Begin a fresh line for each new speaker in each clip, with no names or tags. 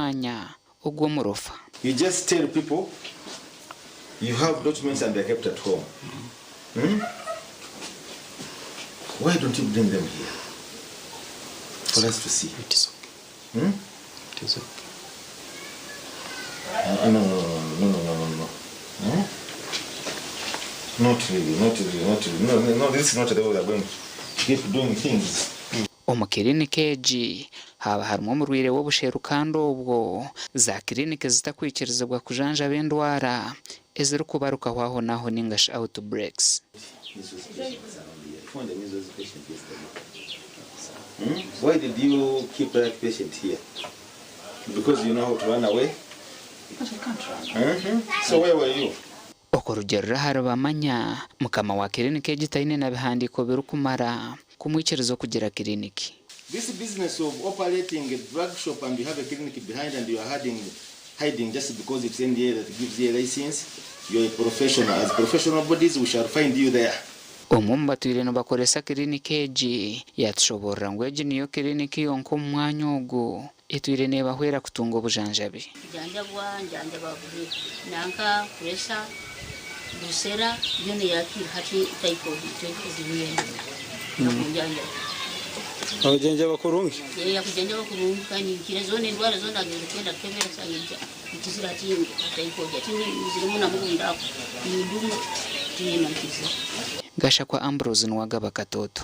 mwanya ogwo murofa.
You just tell people you have documents and they're kept at home. Why don't you bring them here for us to see?
It is okay. It is okay.
No. Not really. No, this is not the way we're going to keep doing things.
Omukirinike egi haba harimo omurwire w'obusheru kandi obwo za kirinike zitakwikirizibwa kujanja b'endwara eziri kubarukaho aho naho ningashi outbreaks.
Why did you keep that patient here? Because you know how to run away?
Because we can't run.
So where were you?
Okurugera harabamanya mukama wa kirinike egi taine na bihandiko birukumara kumwikirizo kugira kiriniki.
This business of operating a drug shop and you have a clinic behind and you are hiding just because it's NDA that gives you a license, you're a professional. As professional bodies, we shall find you there.
Omumba tuireno bakoresa kiriniki egi yatushobora ngo egi niyo kiriniki yonko mwanya ogwo etwirene bahwera kutunga obujanjabi.
Njanja babuhe nanka pressure busera yone yaki hati typhoid zibiyenda. Njanja
Abajanja bakurungi.
Kujanja bakurungi kandi kirezone indwara zona agenda kemera sangija ikizira tingi typhoid tingi zirimo mugunda yinduma tingi nkiza.
Gasha kwa Ambrose nwagaba katoto.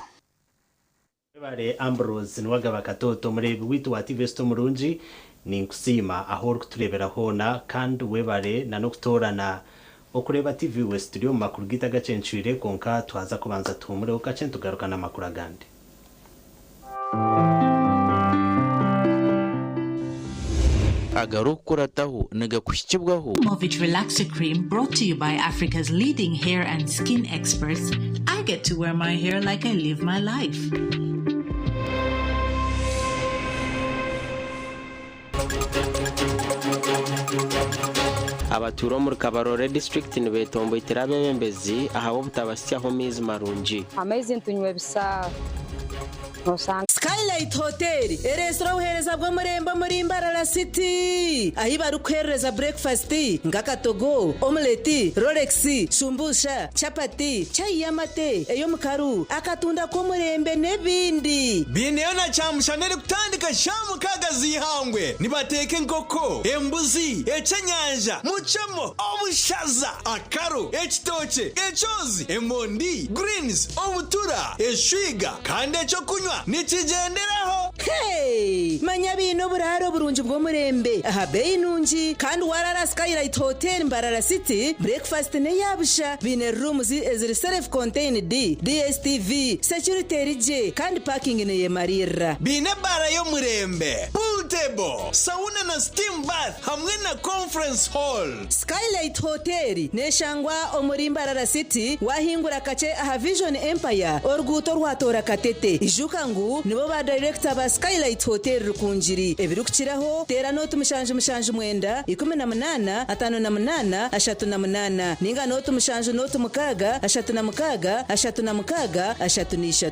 Bare Ambrose nwagaba katoto murebi witu wa TV Sto murunji ni nkusima aho kuturebera hona kandi webare na nokutorana okureba TV we studio makuru gita gacencwire konka twaza kubanza tumure ukace tugarukana makuru agande.
Movit Relaxer Cream brought to you by Africa's leading hair and skin experts. I get to wear my hair like I live my life.
Abaturo muri Kabarore district ni betombo itirabe bembezi ahabo butabasyaho mizi marungi.
Amazing tunywe bisa.
Skylight Hotel, restaurant uhereza bwo muremba muri Mbarara City. Ahiba rukwereza breakfast, ngakatogo, omelette, Rolex, shumbusha, chapati, chai yamate, eyo mukaru, akatunda ko murembe nebindi.
Bineona chamushanere kutandika shamu kagazi hangwe. Nibateke nkoko, embuzi, ecanyanja, muchamo, obushaza, akaru, ekitoche, echozi, emondi, greens, obutura, eshwiga, kandi echo kunywa nikigenderaho.
Hey, manya bino buraro burunji bwo murembe. Aha bei nunji kandi warara Skylight Hotel Mbarara City. Breakfast ne yabusha bine rooms eziri self contained DSTV security rije kandi parking ne yemarira.
Bine bara yo murembe. Pool table, sauna na steam bath hamwe na conference hall.
Skylight Hotel ne shangwa omuri Mbarara City wahingura kace aha Vision Empire orguto rwatora katete. Ijukangu nibo ba director ba Skylight Hotel rukunjiri ebirukiraho tera note mushanje mwenda 18 58 38 ninga note mushanje note mukaga 36 36 33.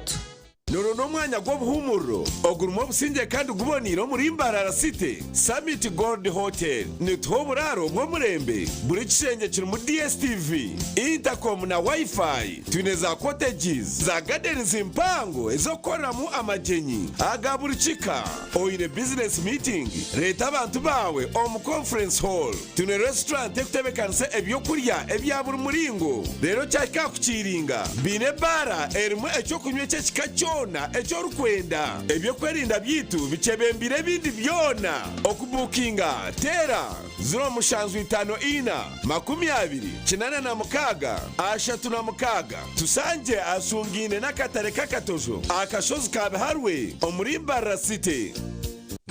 Noro no mwanya gwo buhumuro ogurumo businge kandi guboniro muri Mbarara City Summit Gold Hotel ni toburaro bwo murembe buri kishenge kiri mu DSTV intercom na wifi tuneza cottages za gardens impango ezokoramo amagenyi agaburikika oine business meeting leta abantu bawe conference hall tune restaurant ekutebekanse ebyo kurya ebyaburi muringo rero cyaka kukiringa bine bara erimo echo kunywe cyekikacho echo rukwenda ebyo kwerinda byitu bikebembire bindi byona okubukinga tera 0754 20 86 tusange asungine nakatare kakatozo akashozi kabeharwe omuri Mbarara City.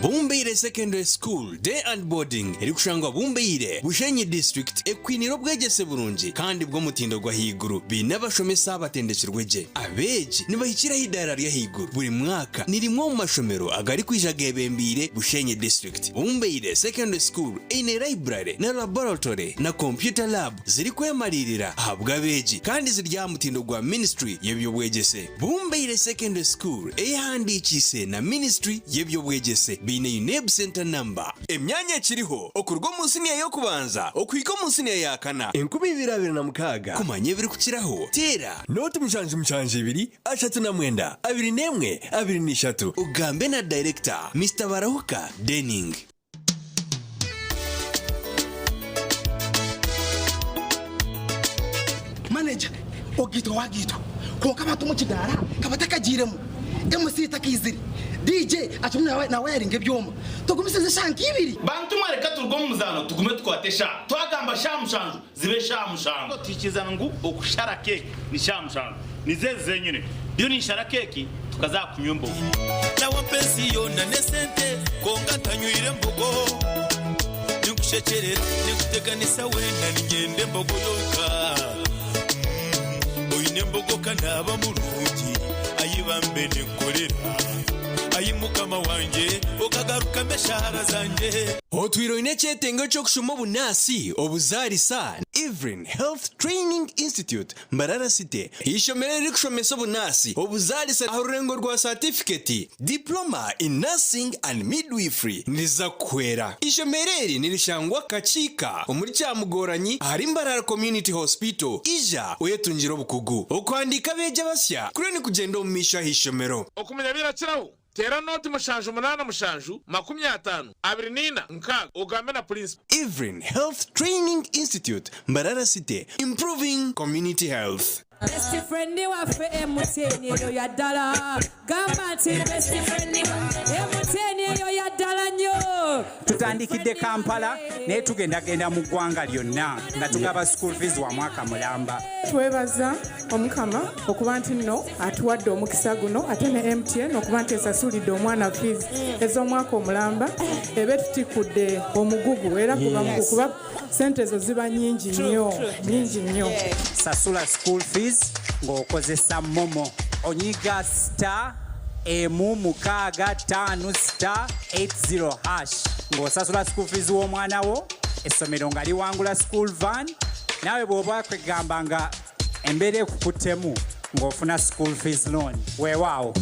Bumbire Secondary School Day and Boarding eri kushangwa Bumbire Bushenyi District ekwiniro bwegese burungi kandi bwo mutindo gwa higuru binabashomesa batendekirweje abeji nibahikira hidara rya higuru buri mwaka nirimwo mu mashomero agari kwijagebembire Bushenyi District. Bumbire Secondary School ine library na laboratory na computer lab ziri kwemarira ahabwa abeji kandi zirya mutindo gwa ministry yebyo bwegese. Bumbire Secondary School ehandikise na ministry yebyo bwegese bine UNEB center number emyanya kiriho okurwa munsi niya yo kubanza okwika munsi niya yakana 2026 kumanye biri kukiraho tera noti mushanje ibiri ashatu na mwenda 21 23 ugambe na director Mr. Barahuka Denning.
Manager ogito wagito konka batu mu kidara kabatakagiremo MC takiziri DJ atumwe na wiring ebyoma tugumisize shanki ibiri
bantu mareka turwo muzano tugume twatesha twagamba shamushanju zibe shamushanju tikizana ngu okushara keke ni shamushanju nizeze nyine byo ni shara keke tukazakunyumbo
nawo pensiyo na nesente konga tanyuire mbogo nikushekerera nikuteganisa wenda ningende mbogoloka oyine mbogoka naba mulungi ayibambe nekorera ayimukama wanje okagaruka meshahara zanje
otwiro inecyetengo cyo kushoma bunasi obuzarisa Evelyn Health Training Institute Mbarara City ishomere rikushomesa bunasi obuzarisa arurengo rwa certificate diploma in nursing and midwifery niza kwera ishomereri nirishangwa kachika omuri cyamugoranyi hari Mbarara Community Hospital ija oyetunjiro bukugu okwandika beje basya kure ni kugenda omisha hishomero
okumenya birakiraho tera noti mushanju munana mushanju 50 abrinina nkaga ugambe na principal.
Evelyn Health Training Institute Mbarara City improving community health.
Best friend wa MTN yo ya dala gamati best friend MTN yo ya dala nyo
tutandikide Kampala ne tugenda mu ggwanga lyonna nga tugaba school fees wa mwaka mulamba
twebaza omukama okuba nti nno atuwadde omukisa guno ate ne MTN okuba nti esasulidde omwana fees ez'omwaka omulamba ebe tutikudde omugugu era kuba sente ezo ziba nyingi nnyo
sasula school fees ng'okozesa momo onyiga star emu mukaaga 5 star 80 hash ng'osasula school fees w'omwana wo essomero nga liwangula school van nawe bw'oba kwegamba nga embeera ekukuttemu ng'ofuna school fees loan weewaawo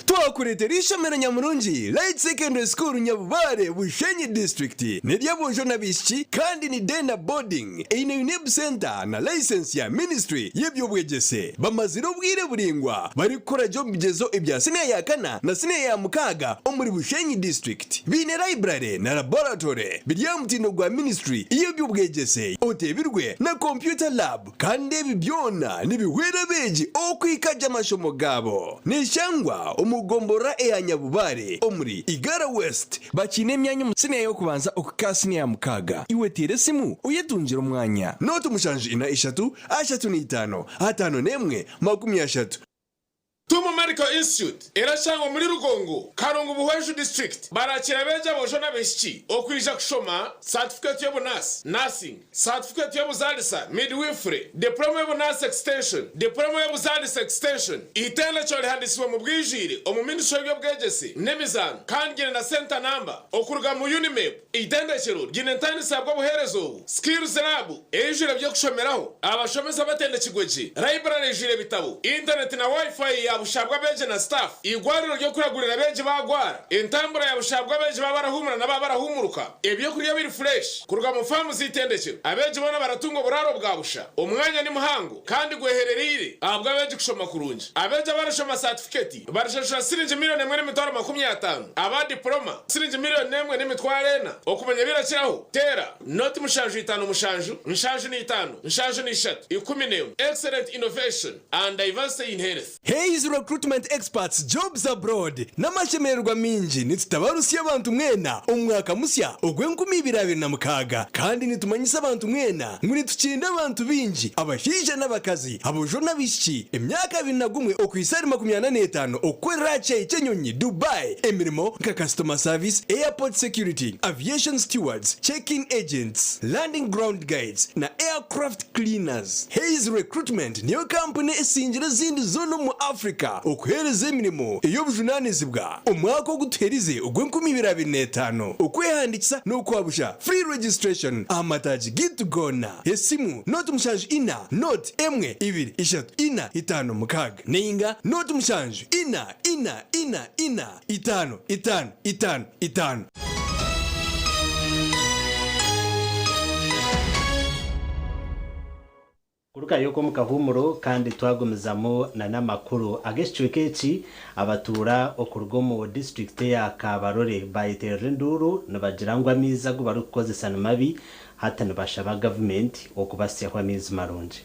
twakuretera ishomero nyamurungi Light Secondary School Nyabubare Bushenyi District neryabonjo nabishiki kandi ni dena boarding eine UNEB center na license ya ministry yebyobwegese bamazira obwire buringwa bari gukora job bigezo ebya senior ya kana na senior ya mukaga omuri Bushenyi District bine library na laboratory birya mutindo gwa ministry yebyobwegese otebirwe na computer lab kandi ebibyona nibihwera beji okwikaja amashomo gabo nishangwa umugombora eya Nyabubare omuri Igara West bakine emyanya musine yo kubanza okukasini ya mukaga iwe tire simu uyetunjira umwanya noto mushanje ina 3 ashatu ni 5 5 nemwe 30
Tumu Medical Institute irashangwa muri Rugongo Karongo Buhweju District barakira beja bojo nabeshiki okwija kushoma certificate yo nurse nursing certificate yo buzalisa midwifery diploma yo nurse extension diploma yo buzalisa extension itele cyo handiswa mu bwijire omu ministry yo bwegese nemizano kandi na center number okuruga mu UNIMEP itendekero ginentani sabwo buherezo skills lab ejure byo kushomeraho abashomesa batende kigweji library jire bitabo internet na wifi ya bushabwa beje na staff igwariro ryo kuragurira beje bagwara intambura ya bushabwa beje babarahumura na babarahumuruka ebyo kuriya biri fresh kuruga mu famu zitendekero abeje bona baratunga buraro bwa busha umwanya ni muhango kandi gwehererire abwa beje kushoma kurunji abeje barashoma certificate barashasha sirinje miliyoni 1.50 aba diploma sirinje miliyoni 1.40 okumenya birakiraho tera not mushanju 5 mushanju nshanju ni 5 nshanju ni 3 10 excellent innovation and diversity in health.
Hayes Recruitment Experts Jobs Abroad n'amashemererwa minji nitutabarusi abantu mwena umwaka musya ogwe2026 kandi nitumanyisa abantu mwena muri tukinda abantu binji abashije n'abakazi abojo nabishiki emyaka 21 okwisari 25 okwera cyenyonyi Dubai emirimo nka customer service airport security aviation stewards check-in agents landing ground guides na aircraft cleaners. Hayes Recruitment niyo company esinjira zindi zono mu Africa Africa okuhereza emirimo ey'obujunanizibwa omwaka ogutuherize ogw'2025 okwehandikisa n'okwabusha free registration amataji gitu gona esimu noti mushanju ina noti emwe ibiri ishatu ina itano mukaga neinga noti mushanju ina itano.
Kuruka yoko mukahumuro kandi twagomezamo na namakuru ageshwekeki abatura okurgomo district ya Kabarore bayitera nduru nabagirangwa miza go barukozesa mabi hata nabashaba government okubasya kwa mizi maronje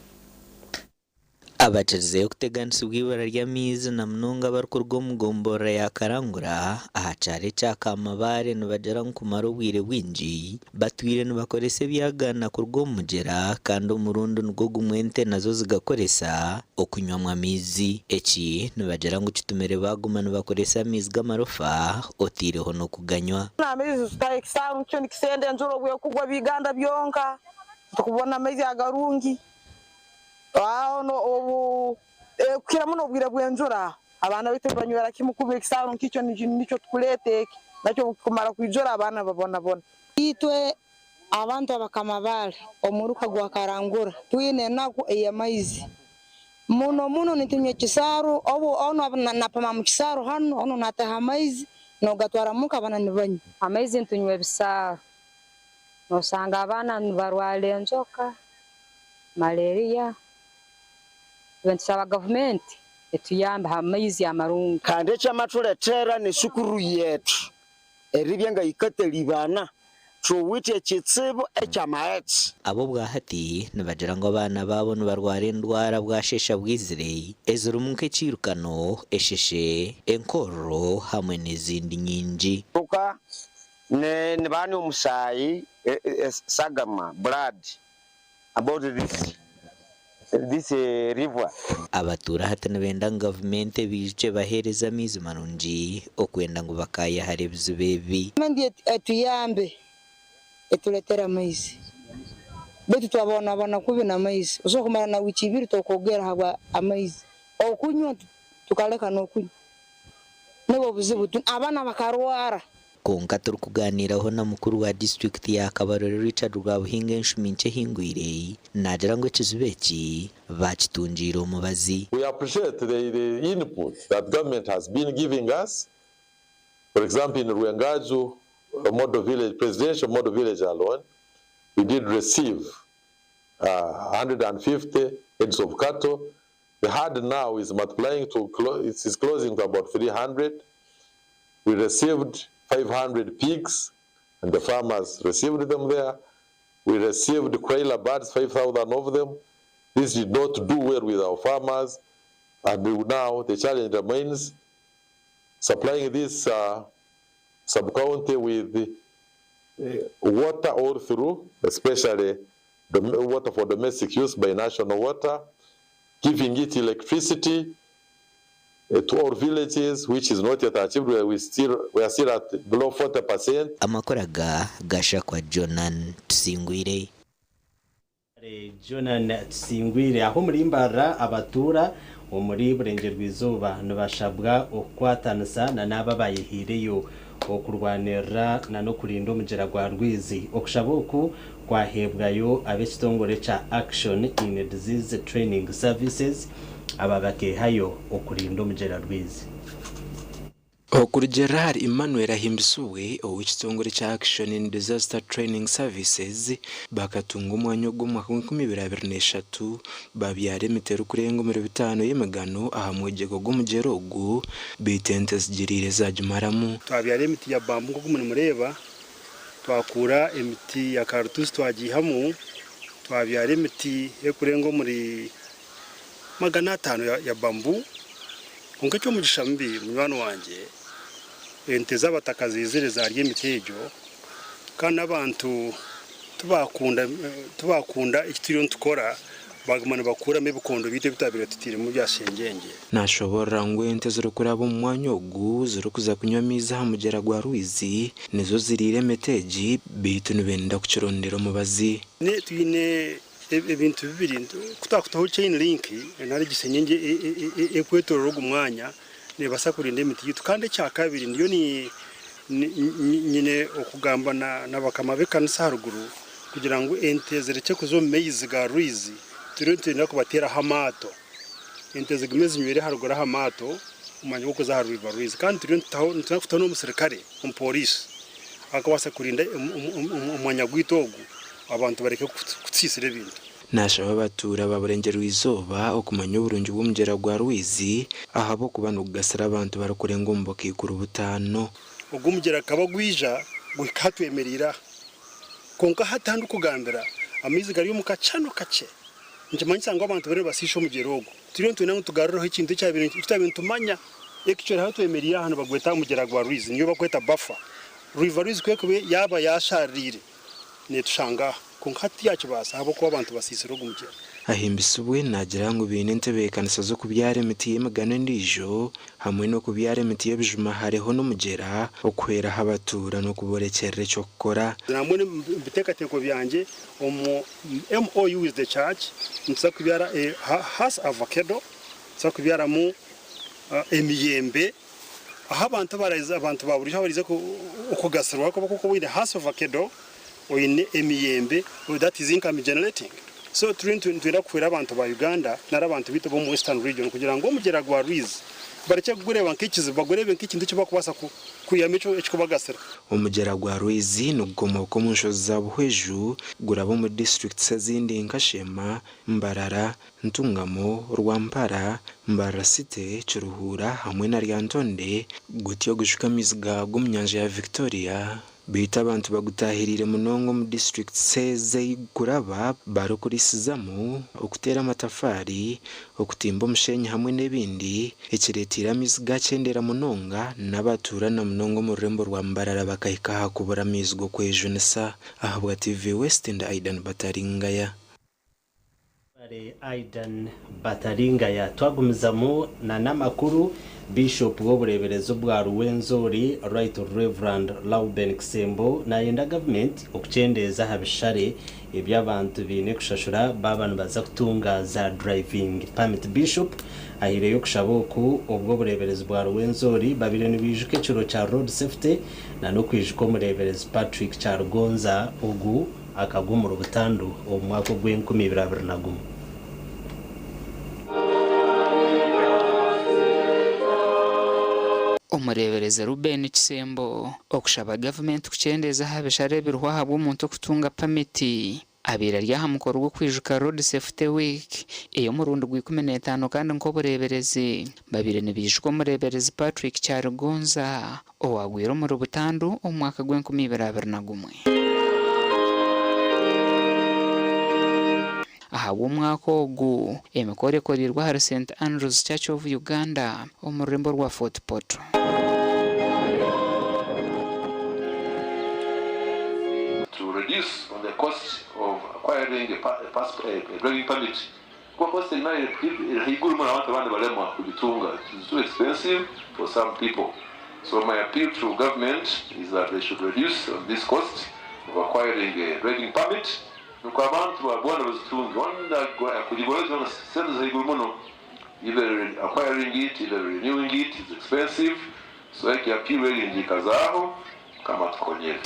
abacereze kuteganisa ubwibara ry'amizi na munonga barukorwa mugombora ya karangura ahacare cakamabare nubagera nkumara ubwire bwinji batwire nubakorese byagana kurwo mugera kandi umurundo ngo gumwente nazo zigakoresa okunywa amizi eki nubagera ngo citumere baguma nubakoresa amizi gamarofa otireho no kuganywa
amizi tutayikisaru cyo nikisende njoro bwo kugwa biganda byonka tukubona amizi agarungi no obu kira muno bwira bwenjura abana bite banywera kimukubira kisaru nkico nico tukulete naco kumara kwijora abana babona itwe abantu abakamabale omuruka gwa karangura twine nako eyamaizi muno nitumye kisaru obu ono napama mu kisaru hano ono nataha amaizi no gatwara muka abana nibanyi amaizi ntunywe bisaru no sanga abana barwale nzoka malaria Ventisaba government etuyamba hamaizi amarungu
kande chamatuletera ne shukuru yetu eribyenga ikatelibana chowite chitsibo echamaets
abo bwahati nabagera ngo abana babo barwara indwara bwashesha bwizire ezurumuke cirukano esheshe enkoro hamwe n'izindi nyinji
uka ne bani umusayi sagama blood about this river
abatura hatana benda government bije bahereza mizi marunji okwenda ngo bakaya harebye bebi
mandi etuyambe etuletera maizi betu twabona kubina amaizi uzokumara na wiki ibiri tokogera haba amaizi okunywa tukaleka no kunywa nebo buzibu abana bakarwara
konka turi kuganiraho na mukuru wa district ya Kabarore Richard Rwabuhinga nshumince hingwire nagira ngo kizubeki bakitunjira umubazi.
We appreciate the input that government has been giving us. For example, in Ruengaju model village, presidential model village alone, we did receive 150 heads of cattle. The herd now is multiplying to it is closing to about 300. We received 500 pigs, and the farmers received them there. We received quail birds, 5,000 of them. This did not do well with our farmers, and now the challenge remains supplying this sub-county with water all through, especially the water for domestic use by national water, giving it electricity to all villages, which is not yet achieved. We are still at below 40%.
Amakoraga gasha kwa Jonan Tsingwire.
Jonan Tsingwire aho murimbara abatura umuri burenge rwizuba nubashabwa okwatanisa na naba bayihireyo okurwanira na no kurinda umugera gwa rwizi okushaboku kwahebwayo abekitongore cha Action in Disease Training Services ababake hayo okurinda umugera rwizi
okuri Gerard Emmanuel ahimbisuwe ow'ekitongore cha Action in Disaster Training Services bakatunga umwanya gw'umwaka w'2023 babyare mitero kurenga 50 y'emagano aha mwegego gw'umugera ogwo bitente zigirire zajimaramu
twabyare imiti ya bambu ngo umuntu mureba twakura imiti ya kartusi twagihamu twabyare imiti yo kurenga muri 500 ya bambu unga cyo mugishambi munywano wanje ente z'abatakazi zizire za ry'imitejo kandi abantu tubakunda ikitiriyo tukora bagumana bakuramo ibikondo bite bitabire tutire mu byashengenge
nashobora ngo ente zero kurabo mu mwanya ogu zero kuza kunywa miza hamugera gwa rwizi nizo zirire meteji bitu nibenda kucirondera mubazi
ne twine ibintu bibiri kutakutaho chain link nari gisenye ekwetorero gumwanya ne basakurinda emiti yitu kandi cya kabiri ndiyo ni nyine okugamba n'abakama bekanisa haruguru kugira ngo ente zireke kuzomeyizi ga ruizi turintenda kubatera hamato ente zigumeze nywere haruguru hamato umanya uko za river ruizi kandi turintenda no musirikare umupolisi akabasa kurinda umwanya gwitogu abantu bareke kutsisira ibintu
nashaba batura baburengera izuba okumanya uburungi bw'umugera gwa ruizi ahabo kubana ugasara abantu barakurenga umbokikura ubutano
ugumugera kaba gwija gwikatwemerira konka hatandu kugambira amizi gari mu kacano kace njimanyisa ngo abantu bari basisho mu gerogo turiyo tunango tugaruraho ikintu cyabintu tutabintu tumanya actually hatwemerira hano bagweta mugera gwa ruizi niyo bakweta buffer river ruizi kwekwe yaba yasharire ne tushanga kunkati yacu basa habo ko abantu basisira gumugera
ahimbisubwe nagira ngo bine ntebekanisa zo kubyara imiti y'imigano ndijo hamwe no kubyara imiti y'ebijuma hariho n'umugera okwera habatura no kuborekera cyo gukora
namwe bitekateko byanje MOU with the church nsa kubyara has avocado nsa kubyara mu emiyembe aho abantu baraza abantu baburije barize ukugasirwa ko wine has avocado oyine emiyembe that is income generating. So twira kuira abantu ba Uganda n'abantu bito bo mu Western region kugira ngo umugera gwa Ruiz bareke gureba nkikizi bagurebe nkikintu cyo bakubasa kuyamico ekikubagasira
umugera gwa Ruiz n'ugoma ko mu nshoza za buhweju gurabo mu district zindi nkashema Mbarara Ntungamo Rwampara Mbara City Kiruhura hamwe na Ryantonde gutyo gushuka mizga gumnyanje ya Victoria bita abantu bagutahirire munongo mu district seze kuraba barukurisizamo okutera amatafari okutimba umushenyi hamwe n'ebindi ekiretira mizga cendera munonga n'abatura na munongo mu rembo rwa Mbarara bakahika hakubura mizgo kwejonesa ahabwa TV West and Aidan Bataringaya
Aidan Bataringaya twagumizamo na namakuru Bishop w'obureberezo bwa Ruwenzori Right Reverend Lauben Kisembo na yenda government okucendeza habishare eby'abantu bine kushashura babantu baza kutunga za driving permit. Bishop ahireyo kushaboku ubwo bureberezo bwa Ruwenzori babire nibijuke kiro cha road safety na no kwijuko mureberezo Patrick Chargonza ugu akagumura ubutandu omwako gw'2021.
umurebereze Ruben Kisembo okushaba government kucendeza habishare birwa habwo umuntu kutunga permit abira ryaha mukorwa kwijuka road safety week iyo murundo gw'15 kandi nko burebereze babire nibijwe murebereze Patrick Chargonza owagwira mu rubutandu omwaka gw'2021 ahawo mwaka ogu emikorekorerwa hari St Andrews Church of Uganda omurembo rwa Fort Portal.
To reduce on the cost of acquiring a driving permit. Kwa cost ina haiguru mara watu bande balema kujitunga. It's too expensive for some people. So my appeal to government is that they should reduce on this cost of acquiring a driving permit. Kwa abantu babona bazitunga wanda kujigoreza na sales haiguru muno, either acquiring it, either renewing it is expensive. So yake appeal wegi njikazaho kama tukonyele.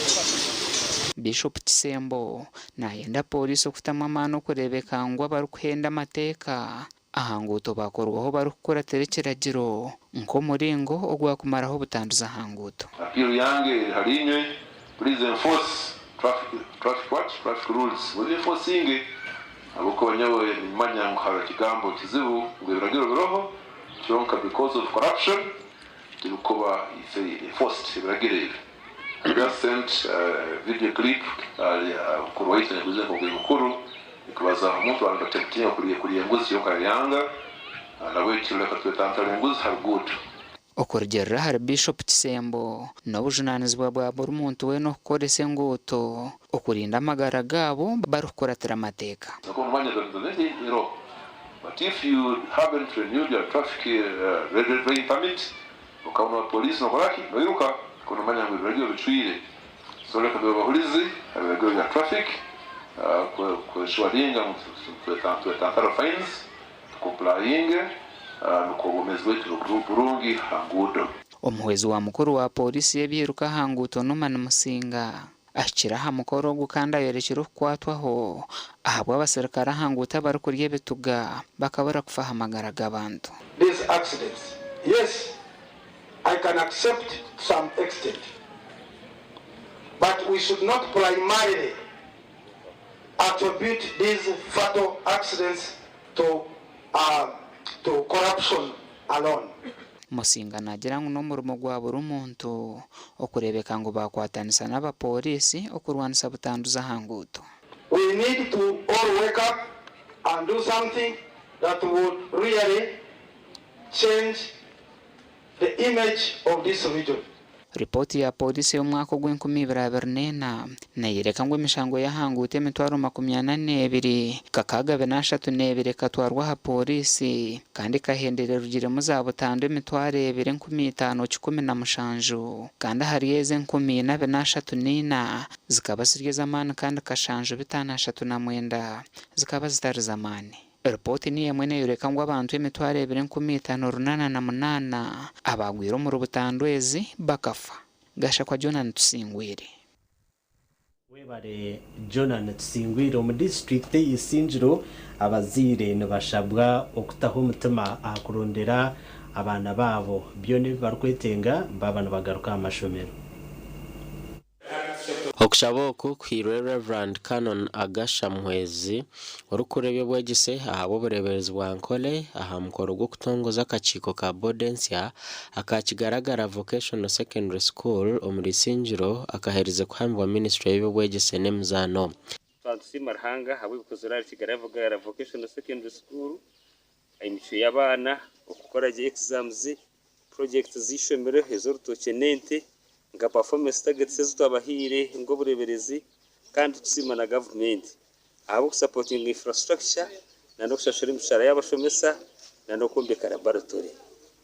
Bishop Kisembo na yenda polisi okutamamano kurebeka ngo barukuhenda amateka ahanguto bakorwaho barukora terekeragiro nko muringo ogwakumaraho butanduza hanguto.
Appeal yange harinywe please enforce traffic rules. With enforcing abuko banyawe imanya ngo haba kigambo kizibu ngo biragiro biroho cyonka because of corruption tirukoba enforced biragirira. I just sent video clip kuruwaita nikuze kwa mkuru ikubaza mtu anatakatia kulia nguzi yoka yanga na wetu leka tuetantale nguzi harugutu.
Okorgerra hari Bishop Kisembo n'obujunanizibwa bwa buri muntu we no kukoresa enguto okurinda amagara gabo barukuratira amateka.
But if you haven't renewed your traffic driving permit, ukaona police nokoraki noiruka kuna manya ngo radio bitwire. So leka bahulizi abagora traffic kushwaringa twetantara fines tukuplainge nukobomezwe turungi hanguto.
Omuhwezi wa mukuru wa polisi y'ebyiruka hanguto Norman Musinga ashiraho mukoro gukanda yerekero kwatwaho ahabwa abasirikare hanguta bari kurya bituga bakabara kufahamagara gabantu.
These accidents, yes, I can accept to some extent, but we should not primarily attribute these fatal accidents to corruption alone.
Musinga nagira ngo no murumo gwa buri muntu okurebeka ngo bakwatanisa n'abapolisi okurwanisa butanduza hanguto.
We need to all wake up and do something that would really change the image of this region.
Ripoti ya polisi y'umwaka gw'Enkumi-24 nayireka ngo imishango yahangute emitwaro 42 kakagabe na 32 katwarwa ha polisi kandi kahendere rugire muzabutando emitwaro 2,517 kandi hariyeze 10,234 zikaba zirye zamani kandi kashanjo 539 zikaba zitari zamani. Repoti ni yemwe neyureka ngo abantu emitwaro 2,588 abagwira mu rubutandwezi bakafa. Gasha kwa Jonan Tusingwire.
Webare Jonan Tusingwire mu district y'Isinjiro abazire nibashabwa okutaho umutima akurondera abana babo byone barkwetenga babana bagaruka amashomero.
Okushaboko kwire Reverend Canon Agashamwezi urukurebe bwegise ahabo bureberezi bwa nkole aha mukoro gwo kutongoza akachiko ka Bodensia akakigaragara Vocational Secondary School omuri Sinjiro akahereze kuhambwa ministry y'ebwegise nemzano.
Twansima rahanga habwe kuzura kigaragara Vocational Secondary School imico y'abana okukora exams projects zishomero ezorutokenente nga performance targets zitwabahire ngo bureberezi kandi tusima na government abo supporting infrastructure na no kushashura imishara y'abashomesa na no kumbeka laboratory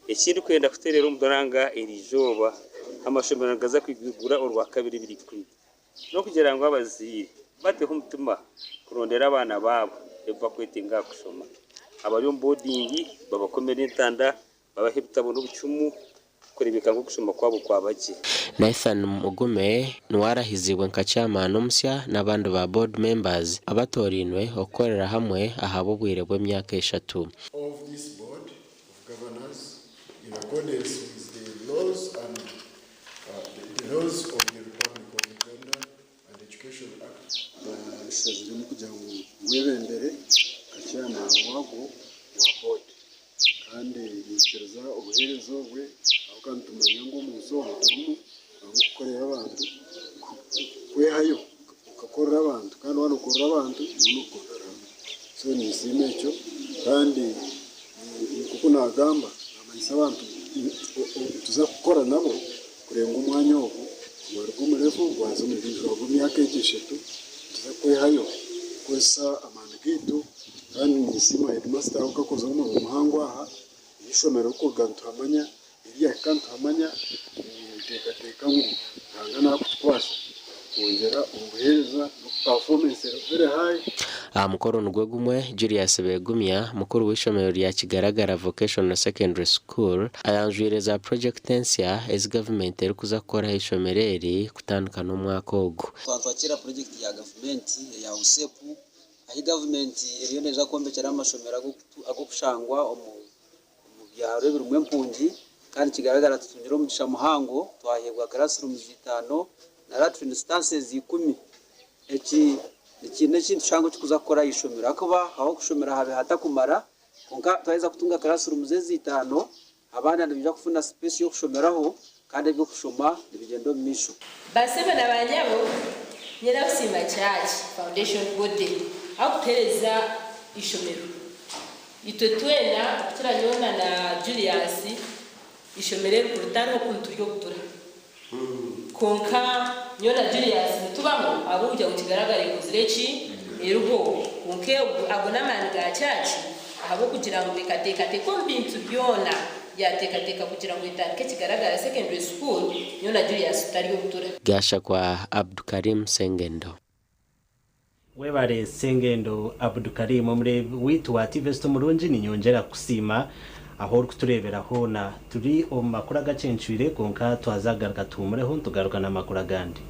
ikindi kwenda kuterera umudoranga irijoba amashomero ngaza kwigura urwa kabiri biri kuri no kugira ngo abazire bate umutima kurondera abana babo eva kwetinga kushoma abari boarding babakomera intanda babahebitabo n'ubucumu kurebeka ngo kushoma kwabo kwabaki.
Nathan Mugume nwarahiziwe nka chairman omusya n'abandi ba board members abatorinwe okorera hamwe ahabo bwire bw'emyaka 3
of this board of governors in accordance with the laws and the laws of the Republic of Uganda and Education Act. Basezerano kugira ngo webembere ka chairman wabo wa board kandi yikiriza ubuherezo bwe kandi tumenya ngo muzobo turumu abukorera abantu kwehayo ukakorera abantu kandi wano ukorera abantu nukorera so ni simecho kandi kuko nagamba amanyisa abantu tuza gukora nabo kurenga umwanya wo wari kumurefu wazo mu bijoro bw'imyaka 3 tuza kwehayo kwesa amana gitu kandi ni sima headmaster ukakoza mu muhango aha ishomero ko gantu amanya iriya kantu amanya teka ngo ngana kutwasha kongera ubuhereza no performance very high.
Mukoro n'ugwegumwe Julius Begumya mukuru w'ishomero rya Kigaragara Vocational Secondary School ayanjwireza project tensia as government eri kuzakora ishomereri kutandukana n'umwaka ogo.
Twakira project ya government ya usepu ahi government iriyo neza kombekera amashomero agokushangwa mu byaro birumwe mpunji kandi Kigaragara tutunyira umugisha muhango twahebwa classrooms 5 na latrine instances 10 ikintu cyangwa kuzakora ishomero akaba aho kushomera habe hatakumara konka twaheza kutunga classrooms 5 abana ndibya kufuna space yo kushomeraho kandi byo kushoma nibigendo misho
basebe nabanyabo nyira kusimba church foundation body akutereza ishomero itotwena turanyona na Julius ishomero kurutano kuntu ryo kutura konka nyona Julius tubaho abujya kukigaragara kuzireki eruho konke abona manga cyaci abo kugira ngo bikatekate ko mbintu byona yatekateka kugira ngo itarike kigaragara secondary school nyona Julius tari yo kutura.
Gasha kwa Abdukarim Sengendo.
webare sengendo Abdulkarim muri witu wa Tivesto Murungi ni nyongera kusima aho kutureberaho na turi omakura gacencwire konka twazagaruka tumureho tugaruka na makura gandi.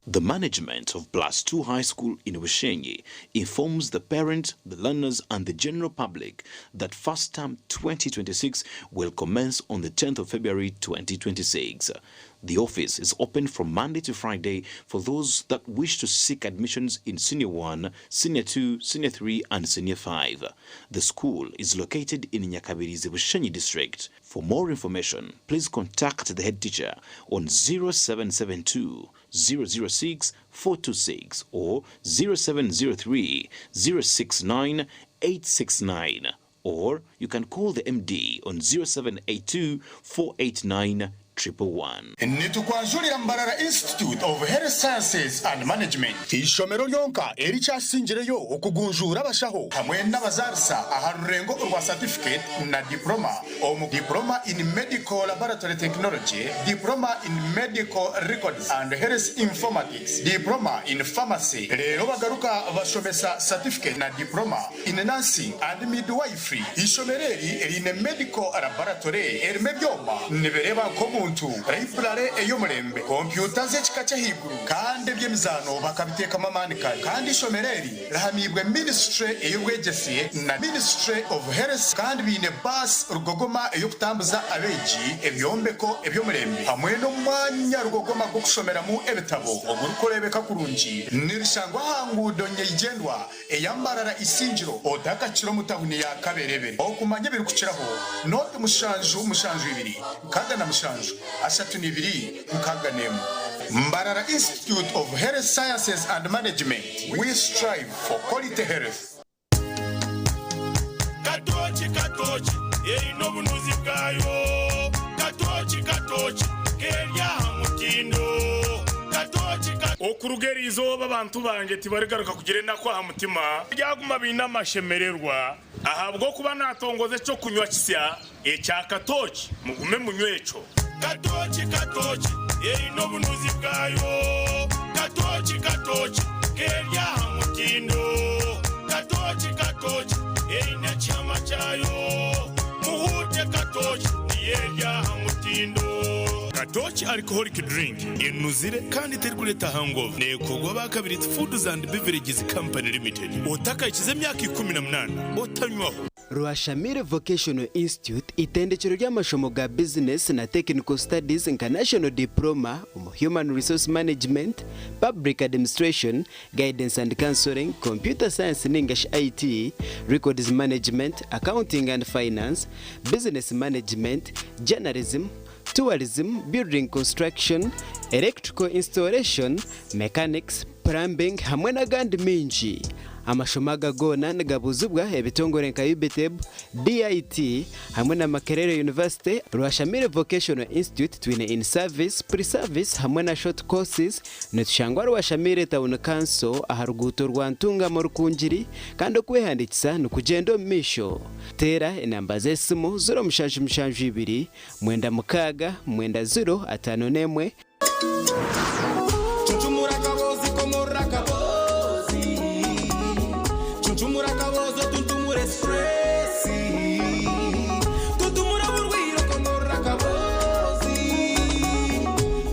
The management of Plus 2 High School in Bushenyi informs the parents, the learners and the general public that first term 2026 will commence on the 10th of February 2026. The office is open from Monday to Friday for those that wish to seek admissions in Senior 1, Senior 2, Senior 3 and Senior 5. The school is located in Nyakabirizi, Bushenyi district. For more information, please contact the head teacher on 0772 006 426 or 0703 069 869, or you can call the MD on 0782 489 111.
Nitukwanjulira Mbarara Institute of Health Sciences and Management. Ishomero lyonka erikyasingirayo okugunjura abashaho hamwe n'abazarisa aharurengo urwa certificate na diploma omu diploma in medical laboratory technology, diploma in medical records and health informatics, diploma in pharmacy. Lero bagaruka bashomesa certificate na diploma in nursing and midwifery. Ishomereri erine medical laboratory erime byoma nibereba komu library ey'omulembe computer z'ekika higuru kandi ebyemizano bakabiteka mamanika kandi ishomereri rahamibwe ministry ey'obwegesiye na ministry of health kandi bine bus rugogoma ey'okutambuza abeegi ebyombeko eby'omulembe hamwe n'omwanya rugogoma gw'okushomeramu ebitabo ogurukurebeka kurungi nirishangwa hangudo nyeigendwa eyambarara isingiro odakakiro mutahuni ya kaberebere okumanya birukukiraho note mushanju ibiri kada na mushanju ashatu nibiri nkaganemu. Mbarara Institute of Health Sciences and Management, we strive for quality health.
Katochi katochi erino bunuzi bwayo katochi kerya mutindo katochi okurugeri izoba abantu bange tibarigaruka kugire nakwa mutima byaguma bina mashemererwa ahabwo kuba natongoze cyo kunywa kisya ecya katochi mugume munywecho katochi erino bunuzi bwayo katochi kerya mutindo katochi erina chama chayo muhute katochi yerya mutindo. Katochi alcoholic drink inuzire kandi terkuleta hangover nekogwa bakabiri Foods and Beverages Company Limited otaka ikize myaka 18 otanywaho.
Rwashamire Vocational Institute itendekero ry'amashomo ga business na technical studies international diploma human resource management, public administration, guidance and counseling, computer science and English IT, records management, accounting and finance, business management, journalism, tourism, building construction, electrical installation, mechanics, plumbing hamwe n'agandi minji. Amashomaga gona ngabuzubwa ebitongore nka UBTEB, DIT hamwe na Makerere University. Rwashamire Vocational Institute twine in service, pre-service hamwe na short courses. Netushangwa Rwashamire Town Council aharuguto rwantunga mu Rukungiri kandi okwehandikisa nukugendo misho. Tera enamba z'esimu 0772 9 9
Chunchumura kabozi komora kabozi Chunchumura kabozo tuntumure stressi Tuntumura burwiro komora kabozi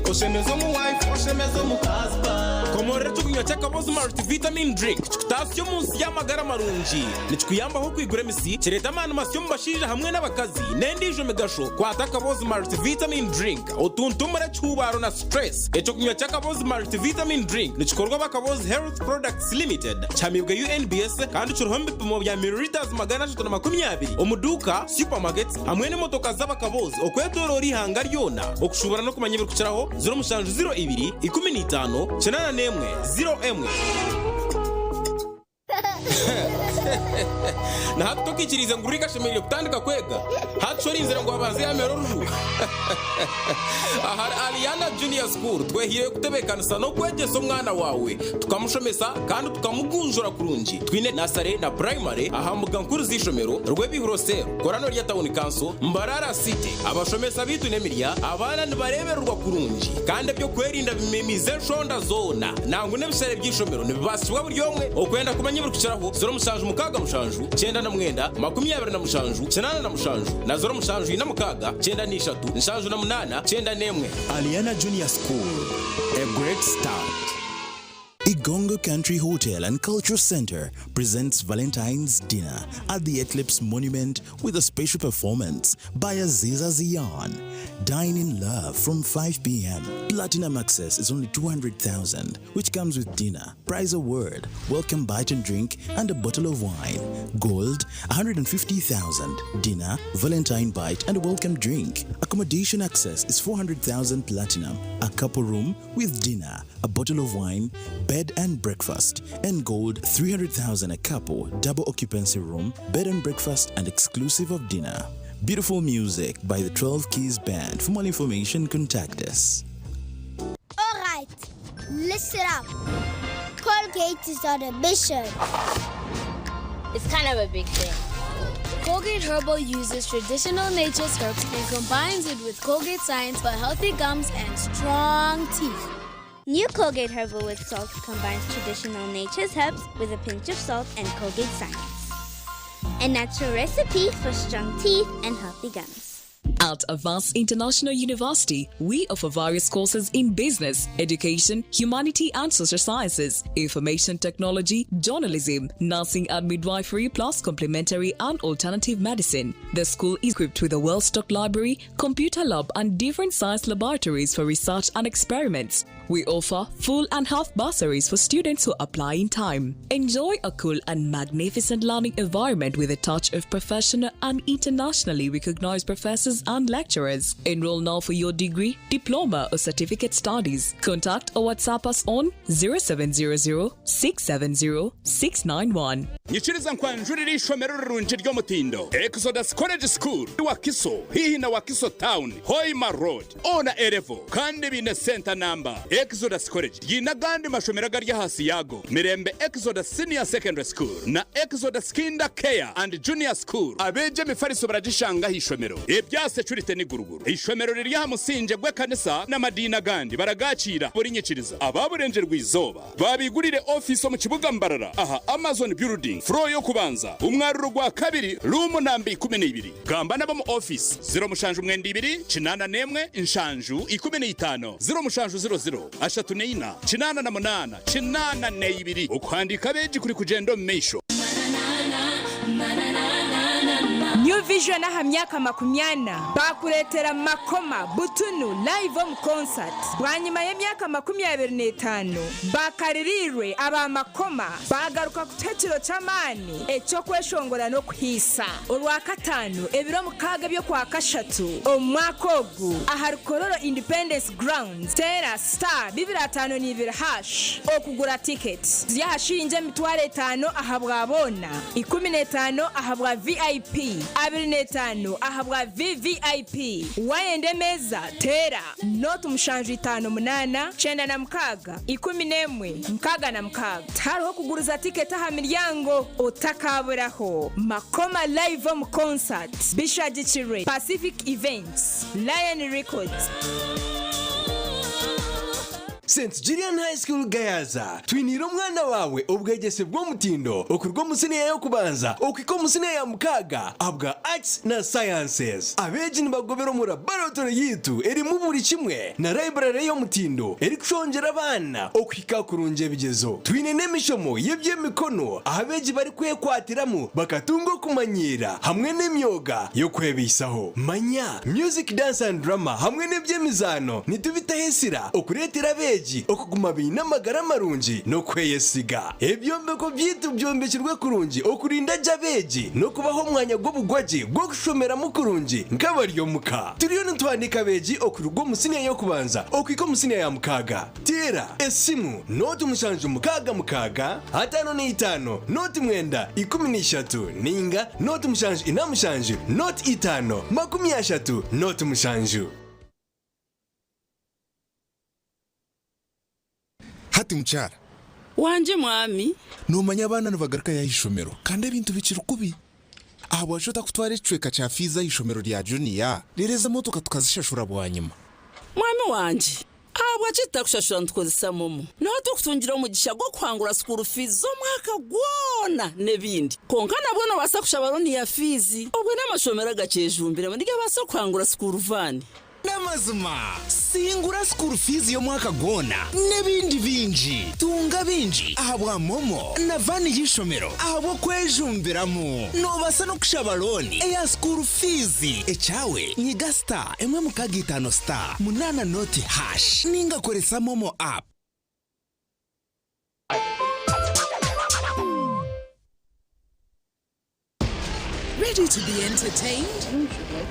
Oshemezo mu wife, oshemezo mu husband Komora tukunywa chakabozi multivitamin drink Chikutasyo munsi y'amagara marungi Nichikuyambaho kwigura emisi Kireta amana masyo mubashije hamwe n'abakazi Nendijo megasho kwata kabozi multivitamin drink Otuntumura chubaro na stress Echo kunywa chakabozi multivitamin drink Nichikorwa bakabozi Health Products Limited Chamibwa UNBS kandi churuhombe bipimo bya milliliters 120 omuduka supermarkets hamwe n'imotoka z'abakabozi okwedorori hanga ryona okushubara no kumanya birukiraho 0702 15 0 1 na hato kikirize nguri gashemereye kutandika kwega hato rinzira ngo abaze yamero ruju ahari Aliana Junior School twehire kutebekanisa no kwegesa umwana wawe tukamushomesa kandi tukamugunjura kurungi twine nasare na primary ahambuga nkuru zishomero rwebihurosero korano rya town council Mbarara City abashomesa bitu nemirya abana nibareberwa kurungi kandi byo kwerinda bimemize shonda zona nangu nebisere byishomero nibibasibwa buryo mwe okwenda kumanya buri kucaraho 0 mukaga mushanju 9 na mwenda 20 na mushanju 9 na mushanju na 0 mushanju na mukaga 9 ni 3 mushanju na 8 9 nemwe.
Aliana Junior School, a great start. Igongo Country Hotel and Culture Center presents Valentine's Dinner at the Eclipse Monument with a special performance by Aziza Ziyan. Dine in love from 5 p.m. Platinum access is only 200,000, which comes with dinner, prize award, welcome bite and drink, and a bottle of wine. Gold, 150,000. Dinner, Valentine bite, and a welcome drink. Accommodation access is 400,000 platinum. A couple room with dinner, a bottle of wine, bed and breakfast, and gold 300,000 a couple, double occupancy room, bed and breakfast, and exclusive of dinner. Beautiful music by the 12 Keys Band. For more information, contact us.
All right, listen up. Colgate is on a mission.
It's kind of a big thing.
Colgate Herbal uses traditional nature's herbs and combines it with Colgate Science for healthy gums and strong teeth.
New Colgate Herbal with Salt combines traditional nature's herbs with a pinch of salt and Colgate Science. A natural recipe for strong teeth and healthy gums.
At Avance International University, we offer various courses in business, education, humanity and social sciences, information technology, journalism, nursing and midwifery, plus complementary and alternative medicine. The school is equipped with a well-stocked library, computer lab and different science laboratories for research and experiments. We offer full and half bursaries for students who apply in time. Enjoy a cool and magnificent learning environment with a touch of professional and internationally recognized professors and lecturers. Enroll now for your degree, diploma or certificate studies. Contact or WhatsApp us on 0700-670-691.
Nyikiriza nkwanjurira ishomero rurunje ryo mutindo Exodus College School Wakiso hihi na Wakiso Town Hoima Road ona erevo kandi bine center number Exodus College yinagandi mashomero gari hasi yago Mirembe Exodus Senior Secondary School na Exodus Kinder Care and Junior School abeje mifariso baragishanga hishomero ebyase curite ni guruguru ishomero riri ha musinje gwe kanisa na madina gandi baragacira buri nyikiriza ababurenje rwizoba babigurire office mu kibuga Mbarara aha Amazon Building Fro yo kubanza umwaruro gwa kabiri room nambi 12 gamba nabo mu office 0 mushanju mwenda 2 kinana nemwe inshanju 15 0 mushanju 00 ashatu neina kinana na munana kinana ne 2 ukwandika beji kuri kugendo meisho
New Vision aha myaka 80 bakuretera makoma butunu live on concert bwanyuma y'imyaka 25 bakaririrwe aba makoma bagaruka kutekiro camani eco kweshongora no kwisa urwa katanu ebiro mukaga byo kwa kashatu omwakogu aha Rukororo Independence Grounds Tera Star 25 okugura tickets yahashinje mitware 5 aha bwabona 15 aha bwa VIP 25 ahabwa VVIP wayende meza tera not mushanju 58 chenda na mkaga 11 mkaga na mkaga taro kuguruza ticket aha miryango utakaburaho makoma live on concert Bishagichire Pacific Events Lion Records
St. Julian High School Gayaza twinira umwana wawe ubwegese bwo mutindo okurwo musine yo kubanza okiko musine ya mukaga abwa arts na sciences abeji nibagobero mu laboratory yitu eri mu buri kimwe na library yo mutindo eri kushongera abana okika kurunje bigezo twine nemishomo yebye mikono abeji bari kwekwatiramo bakatungo kumanyira hamwe n'imyoga yo kwebisaho manya music dance and drama hamwe n'ebyemizano nitubitahesira okuretera abeji okuguma binamagara marungi no kweyesiga ebyombeko byitu byombekirwe kurungi okurinda jabeji no kubaho mwanya gw'obugwaji gwo kushomera mu kurungi nk'abaryo muka turiyo ntwandika beji okurugo musiniya yo kubanza okwiko musiniya ya mukaga tera esimu noti mushanje mukaga atano n'itano noti mwenda 13 ninga noti mushanje inamushanje noti itano 30 noti mushanje.
Hati mchara
wanje mwami
numanya abana nibagaruka ya ishomero kandi ibintu bikiri kubi abo ashota kutwara icweka cha fiza ishomero rya junior rireza motoka tukazishashura bwanyuma
mwami wanje abo acita kushashura ntukozesa momo no tukutungira umugisha gwo kwangura school fees zo mwaka gwona nebindi konkana bwono basa kushabaroni ya fizi obwe n'amashomero gacejumbire muri basa kwangura school van
namazima singura school fees yo mwaka gona nebindi binji tunga binji ahabwa momo na vani yishomero ahabo kwejumbiramo no basa no kushabaloni eya school fees echawe nyiga star emwe mukagitano star munana noti hash ninga koresa momo app.
Ready to be entertained?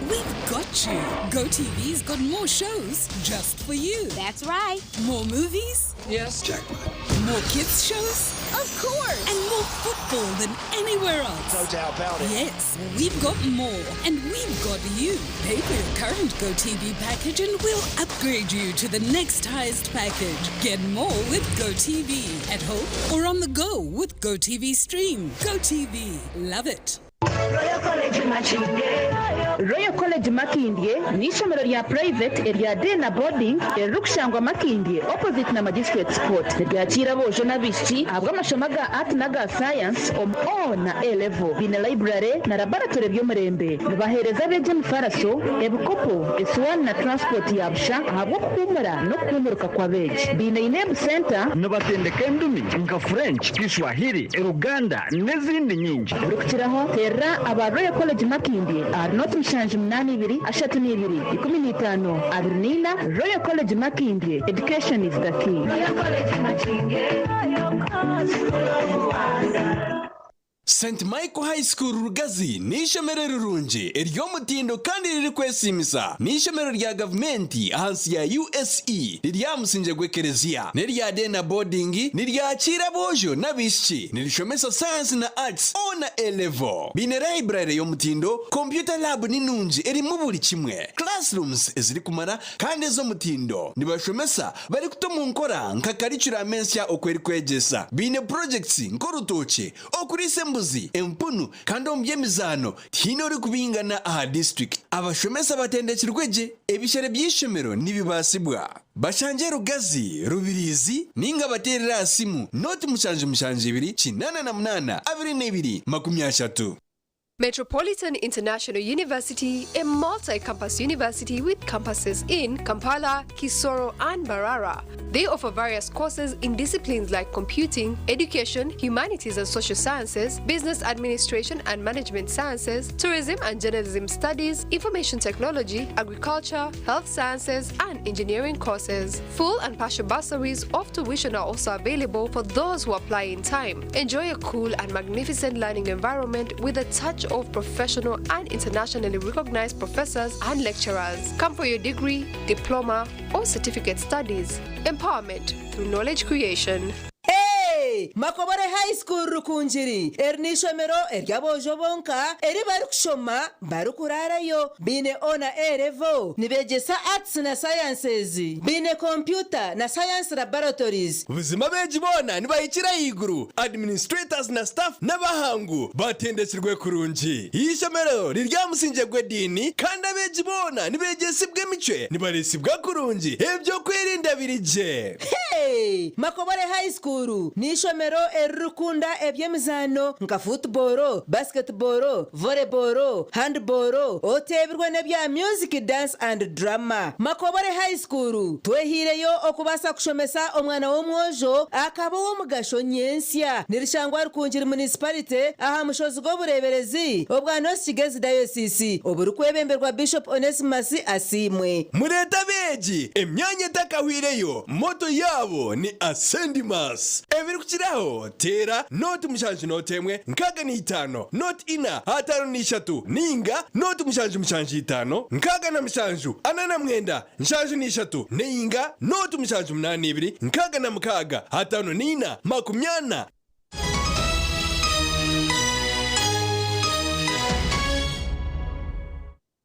We've got you. GoTV's got more shows just for you.
That's right.
More movies?
Yes. Jackpot.
More kids shows?
Of course.
And more football than anywhere else.
No doubt about it.
Yes, we've got more. And we've got you. Pay for your current GoTV package and we'll upgrade you to the next highest package. Get more with GoTV. At home or on the go with GoTV Stream. GoTV. Love it.
Royal College Makindye ni ishomero rya private erya day na boarding erukushangwa Makindye opposite na Magistrate Sport ryakira boje n'abishi abwo amashomaga art na ga science na A level bine library na laboratory by'umurembe bahereza beje mfaraso ebukopo S1 na transport yabsha abwo kumura no kumuruka kwa beje bine ineb center
no batendeka indumi nka French Kiswahili Uganda n'izindi nyingi
rukiraho terra aba Royal College Makindye are not mshanje 82 15 Adrenina Royal College Makindye. Education is the key. Royal College Makindye.
St. Michael High School Rugazi ni ishomero rurungi eryo mutindo kandi riri kwesimisa ni ishomero rya gavumenti ahansi ya USE rya musinje gwekerezia nerya dena boarding niryakira bojo n'abishi nirishomesa science na arts ona A level bine library yo mutindo computer lab ninungi eri mu buri kimwe classrooms eziri kumara kandi zo mutindo nibashomesa bari kutomu nkora nka curriculum mensia okweri kwegesa bine projects nkorutoche okurise empunu kandi omubyemizano tino ri kubingana aha district abashomesa batendekirweje ebishere by'ishomero nibibasibwa bashanje Rugazi Rubirizi ninga baterera asimu noti mushanje 288 22 30.
Metropolitan International University, a multi-campus university with campuses in Kampala, Kisoro, and Mbarara. They offer various courses in disciplines like computing, education, humanities and social sciences, business administration and management sciences, tourism and journalism studies, information technology, agriculture, health sciences, and engineering courses. Full and partial bursaries of tuition are also available for those who apply in time. Enjoy a cool and magnificent learning environment with a touch of professional and internationally recognized professors and lecturers. Come for your degree, diploma, or certificate studies. Empowerment through knowledge creation.
Hey! Makobore High School Rukunjiri. Ernishomero eryabojo bonka eri barukushoma barukurarayo bine ona erevo nibegesa arts na sciences bine computer na science laboratories
ubuzima beji bona nibayikira yiguru administrators na staff n'abahangu batendekirwe kurungi ishomero riryamusinje gwedini kandi abeji bona nibegesibwe mice nibaresibwa kurungi ebyo kwirinda birije.
Makobore High School nishomero erukunda ebyemizano nka football, basketball, volleyball, handball, otebirwe nebya music, dance and drama. Makobore High School twehireyo okubasa kushomesa omwana w'omwojo akaba w'omugasho nyensya nirishangwa rukungira municipality aha mushozi g'obureberezi obwa Kigezi Diocese oburukwebemberwa Bishop Onesimus Asimwe.
Mureta beji emyanya takahwireyo moto yabo ni Ascendimas ebiri kukiraho tera noti mushanju notemwe nkaga ni 5 noti ina hatano ni 3 ninga noti mushanju 5 nkaga na mushanju anana mwenda nshanju ni 3 ninga noti mushanju 82 nkaga na mukaga hatano ni 4 makumyana.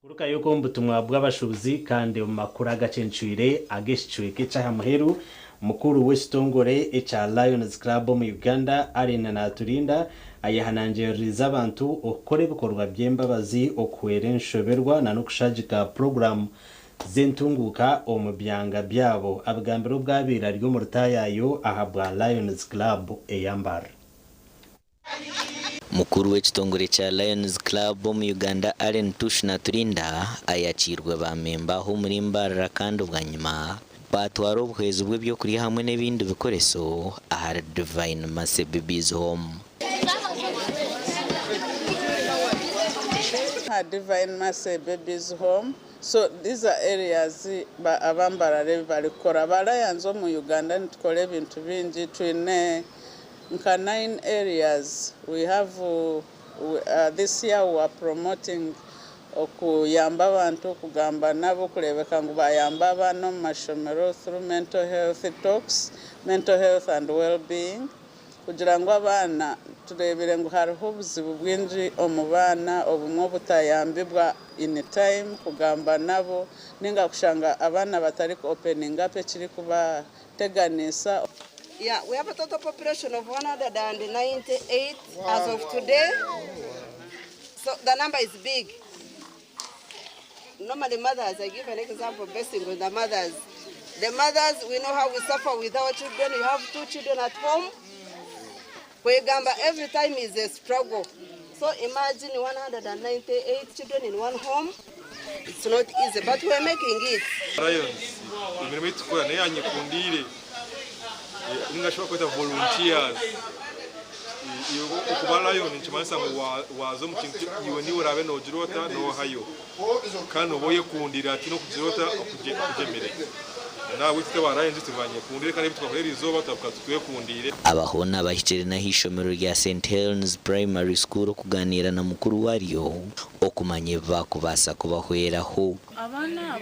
Kuruka yuko mbutumwa bw'abashubuzi kandi mu makuru agacencwire ageshicwike cyahamuheru mukuru w'Estongore echa Lions Club mu Uganda arena naturinda ayahananjeriza abantu okore bikorwa by'embabazi okwere nshoberwa na nokushagika program zentunguka omubyanga byabo abagambiro bwabira ryo mu rutayayo ahabwa Lions Club eyambara.
Mukuru w'ekitongore cha Lions Club mu Uganda Allen Tushna Turinda ayakirwe bamemba ho muri mbarara kandi ubwanyuma batwara ubuhezi bw'ibyo kuri hamwe n'ibindi bikoreso aha Divine Mercy Babies Home.
Divine Mercy Babies Home. So these are areas abambarare balikora barayanzo mu Uganda nitukole bintu bingi twine 9 areas. We have this year we are promoting okuyamba abantu kugamba nabo kulebeka ngo bayamba abana mu mashomero through mental health talks, mental health and well-being kugira ngo abana turebere ngo hariho ubuzibu bwinji omubana obumwe butayambibwa in time kugamba nabo ninga kushanga abana batari opening up ekiri kuba teganisa.
Yeah, we have a total population of 198 as of today. So the number is big. Normally mothers, I give an example based on the mothers. The mothers, we know how we suffer with our children. You have 2 children at home. Every time is a struggle. So imagine 198 children in one home. It's not easy, but we're making it.
Ningashobora kwita volunteers ukubalayo nichimanisa wazo mukintu iwe ni urabe no jirota no hayo kandi oboye kundira ati no kujirota kujemere nawe ufite baraye nzituvanye kundire kandi bitwakorera izoba tukatuye kundire
abahona bahikire na hishomero rya St Helens Primary School kuganira na mukuru wariyo okumanye bakubasa kubahweraho
abana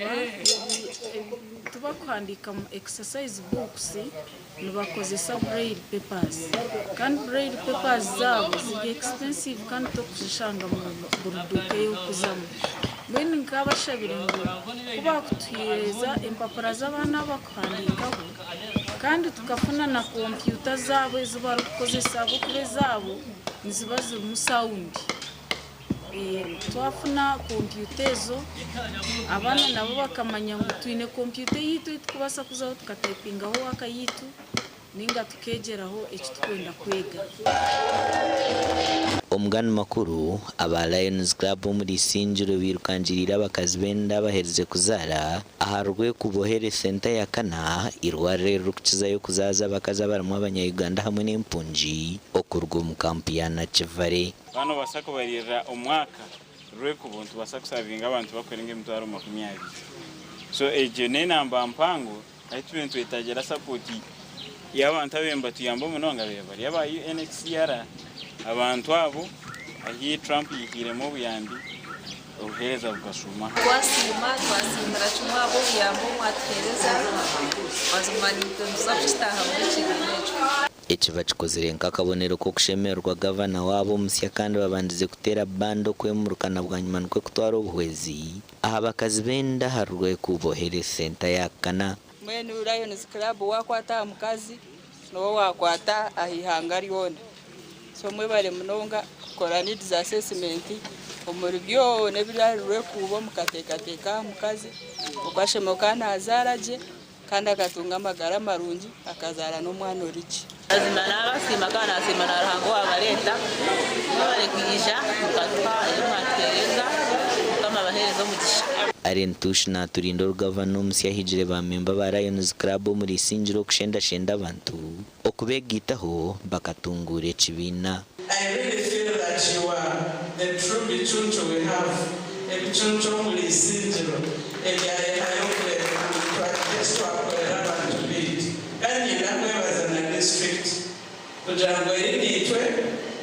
tuba kwandika mu exercise books nibakozesa braille papers kandi braille papers zabo ziri expensive kandi to kushanga mu buruduke yo kuzamo bene nkabashabire ngo kuba kutuyeza impapura z'abana bakwandikaho kandi tukafuna na computer zabo ezibarukozesa bukure zabo nizibaze mu sound twafuna computer zo abana nabo bakamanya ngo twine computer yitu tukubasa kuzaho tukatypingaho akayitu ninga tukegeraho ekitwenda kwega.
Omugani makuru aba Lions Club muri Sinjiro birukanjirira bakazi benda bahereze kuzara aharwe kubohere center ya kana irware rukiza yo kuzaza bakaza baramwa abanya-Uganda hamwe n'impunji okurwa mu kampi ya Nakivale.
Bano basako barira omwaka rwe kubuntu basakusavinga abantu bakweringa emitwaro 20. So ejene namba mpango aitubintu etajera support y'abantu abemba tuyamba munonga beba yaba UNHCR abantu abo ahi Trump yikiremo buyambi obuhereza bukasuma
twasimira chumwa abo buyambo mwathereza bazumanito nzabishtaha mu kigenecho
ekiba kikozere nk'akabonero ko kushemerwa gavana wabo musya kandi babandize kutera bando kwemurukana bwa nyuma nkwe kutwara ubuhwezi aha bakazi benda harwe kubohere center ya kana
mwene Lions Club wakwata mukazi no wakwata ahihanga lyona so mwe bare munonga kora needs assessment omuribyo nebirarwe kubo mukatekateka mukazi ukashemokana azaraje kandi akatunga amagara marungi akazara n'umwana uriki azima n'abasima kandi asima n'arango abareta bari kwigisha mukatwa imwatereza kama baherezo mugisha
Arentush na turindo rw'avanums yahijire ba member ba Lions Club muri Sinjiro kushendashenda abantu okubegitaho bakatungure chibina.
I really feel that you are the true bichuncho we have. Ebichuncho muri Sinjiro ebyayayokwe just wakorera abantu bit. Kandi nakwebaza na district kugira ngo irinitwe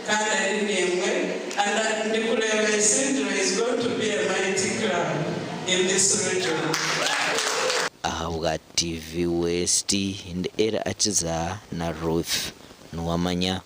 kandi irinimwe and ndikureba Sinjiro is going to be a mighty club in this region.
Ahabwa TV West and era achiza na Ruth Nuwamanya.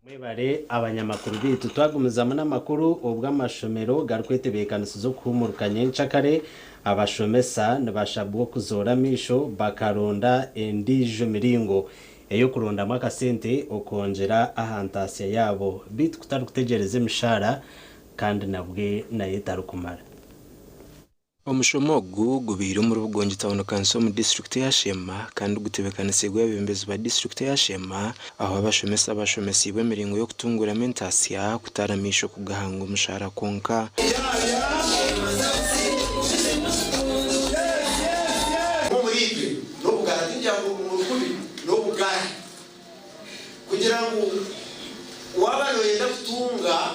Mwebare abanyamakuru bitu twagumizamo n'amakuru ubw'amashomero garkwetebekanizo zo kumurukanye ncakare abashomesa nabashabwo kuzoramisho bakaronda endijo miringo eyo kurondamo akasente okongera ahantasiya yabo bitu kutari kutegereza imishara kandi nabwe naye tarukumara.
Omushomogu gubiri mu rubugonje tabona kanso mu district ya Shema kandi gutebekanisiwe abembezi ba district ya Shema aho abashomesibwe miringo yo kutungura mentasiya kutaramisho kugahanga umushara konka
kugira ngo wabano yenda kutunga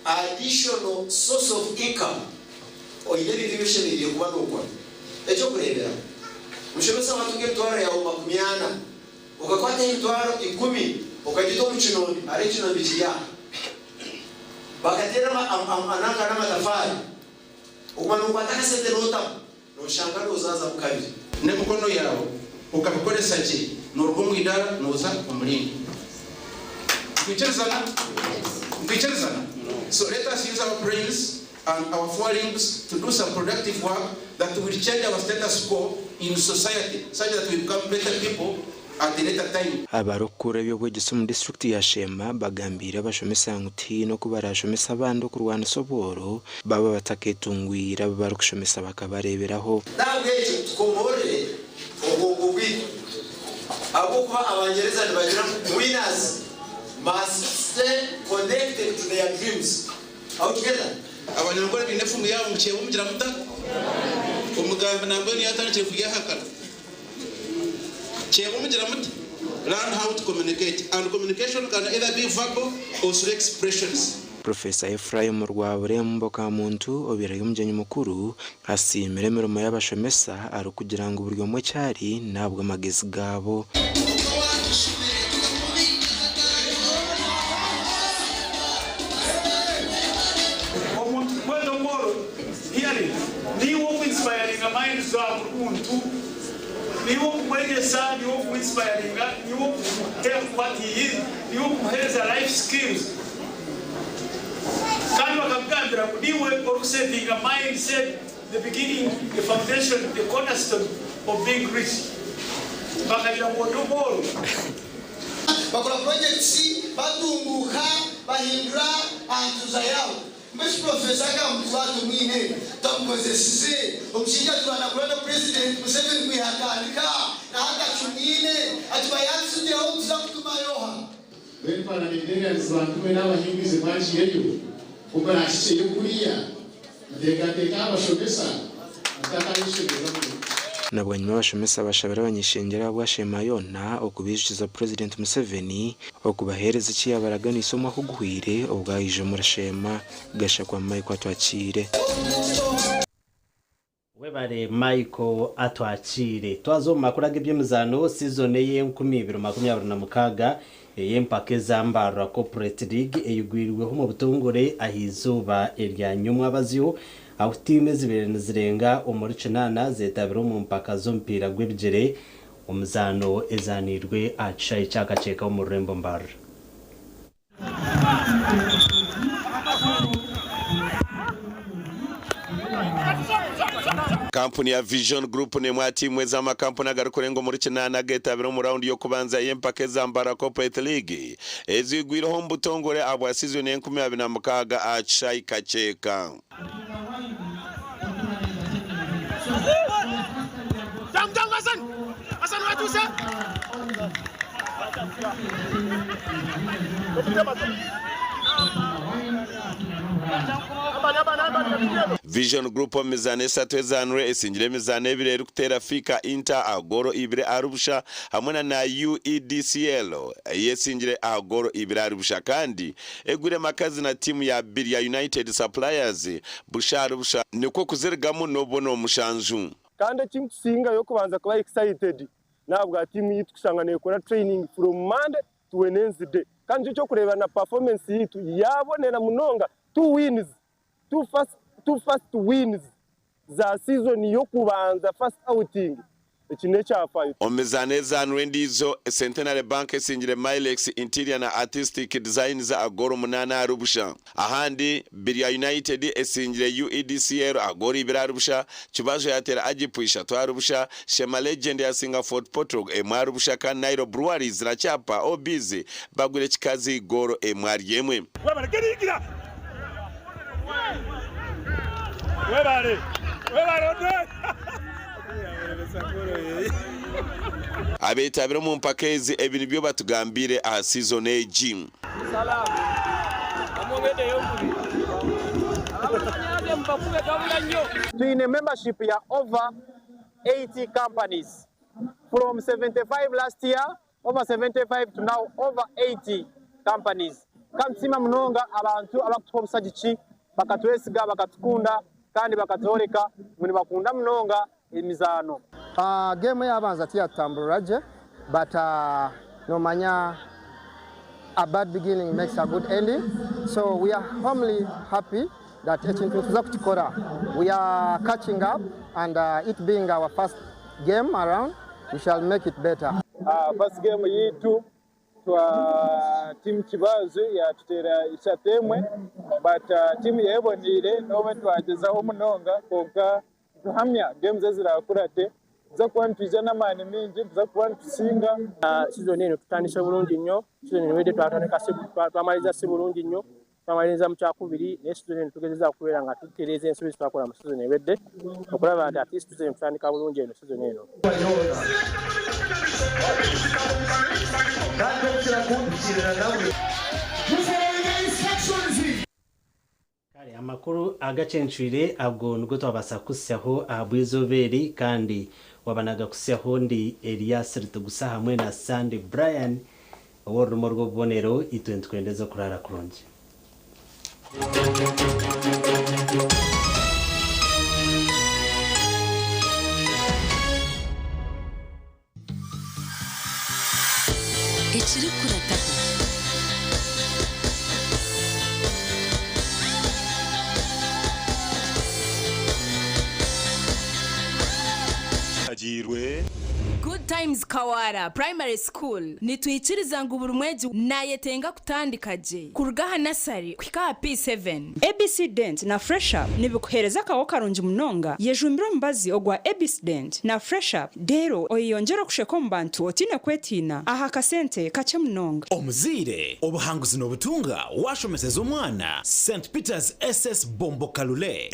additional source of income oyine bibishe biriye kuba nokwa ejo kurebera mushobesa watuge twara ya 100 ukakwata intwaro 10 ukagito muchinoni ari kino bikiya bakatera ananga na matafari ukwana ukwataka sente nota no shanga uzaza mukabiri
ne mukono yawo ukabikoresa ki n'urugo idara noza umuringi kwicherzana so let us use our brains and our forings to do some productive work that will change our status quo in society such that we become better people at the later time.
Abarokura byo bwegiso mu district ya Shema bagambira abashomesa nkuti no kubarashomesa abandi kurwana soboro baba bataketungwira barukushomesa bakabareberaho.
Nabweje tukomore ubugwi abo kuba abangereza bagira winners must stay connected to their dreams. How together?
Abanyarwanda binefumu yabo mukiye mugira muta umugamba nabwo ni yatangiye kuya hakana kiye mugira muta learn how to communicate and communication can either be verbal or through expressions.
Professor Ephraim Rwaburembo ka muntu obira y'umujyanyi mukuru asimire mirimo y'abashomesa ari kugira ngo buryo mwe cyari nabwo amagezi gabo.
Niwo inspiring a mind zabo umuntu niwo kwegesa niwo inspiring niwo help what he is niwo has a life skills kandi bakagambira niwe or saving a mindset the beginning the foundation the cornerstone of being rich bakagira ngo ndoboro
bakora projects badunguka bahindura antuza yabo Mr. Professor Kamutwatu mwine tamukozesize omushinja twanakula na president Museveni kwihakalika na hata chumine atubayansudia okuza kutuma yoha
Wepa na nidega nzwantume n'abahingize mwaciyeyo kuko nashiye kuriya ndega abashomesa atakayishobeza
nabwo nyuma bashomesa bashabira abanyishengera bwashema yona okubishiza President Museveni okubahereza iki yabaraga nisomo kuguhire ubwayije murashema gashakwa Michael atwakire
webare Michael atwakire twazo makuraga by'emizano season ye 2026 yempake zambara corporate league eyugwirweho mu butungure ahizuba erya nyumwa bazyo aho time zirenga umuri 8 zetabiro mu mpaka zo mpira gwebjere umuzano ezanirwe acha icyakaceka mu Rembo Mbar.
Kampuni ya Vision Group ne mwati mweza makampuni agarukorengo muri 8 getabiro mu round yo kubanza yempake zambara corporate league ezigwiro ho mbutongore abwa season ya 2026 acha ikaceka Dang Vision Group mizane esatu ezanure esingire mizane ebiri eri kutera fika Inter agoro ibire arubusha hamwe na UEDCL yesingire agoro ibire arubusha kandi egure makazi na timu ya Biria United Suppliers busha arubusha niko kuzergamo nobono mushanju
kandi timu singa yo kubanza kuba excited nabwo timu yitkusangane kora training from Monday to Wednesday kandi cyo kureba na performance yitu yabonera munonga 2 wins 2 first wins za season yo kubanza first outing ekinecha afayo
omezane zanwe ndizo Centenary Bank esingire Milex interior na artistic design za agoro munana arubusha ahandi Biria United esingire UEDCL agoro ibirarubusha kibazo yatera agipuisha twarubusha Shema Legend ya Singapore Portog emwarubusha kan Nairo Breweries na chapa obizi bagure kikazi goro emwari yemwe
webale
abetabira mu mpakezi ebintu byo batugambire a season gym
in a membership ya over 80 companies from 75 last year over 75 to now over 80 companies kansima mnonga abantu abakutobusagichi bakatwesiga bakatukunda kandi bakatoreka muni bakunda mnonga emizano
game yabanza tiyatamburaje but nomanya a bad beginning makes a good ending, so we are humbly happy that we are catching up, and it being our first game around, we shall make it better.
First game yitu twa team Kibazo ya tutera ishatemwe, but team yebonire nobe twagezaho munonga konka duhamya games zirakurate za kwantwiza namani mingi za kwantusinga season eno tutandise bulungi nnyo season eno wede twatandika twamaliza si bulungi nnyo twamaliza mu kyakubiri ne season eno tugezeza kubeera nga tutereeza ensobi twakola mu season ewedde okulaba nti at least season tutandika bulungi eno season eno
kale amakuru agacenshwire abwo nubwo twabasa kusyaho abwizoberi kandi wabanaga kusyaho ndi Elias Rutugusa hamwe na Sande Brian oworumo rwo bonero itwendeza kurara kuronje
Ekiri kurata
Good Times Kawara Primary School nitwikiriza ngo burumweji nayetenga kutandikaje kurugaha nasari kwika P7
ABC Dent na Fresh Up nibikuhereza kawo karungi munonga yejumbira mbazi ogwa ABC Dent na Fresh Up dero oyongera kusheko mbantu otine kwetina aha kasente kache munonga
omuzire obuhanguzi no butunga washomeseza omwana St Peter's SS Bombo Kalule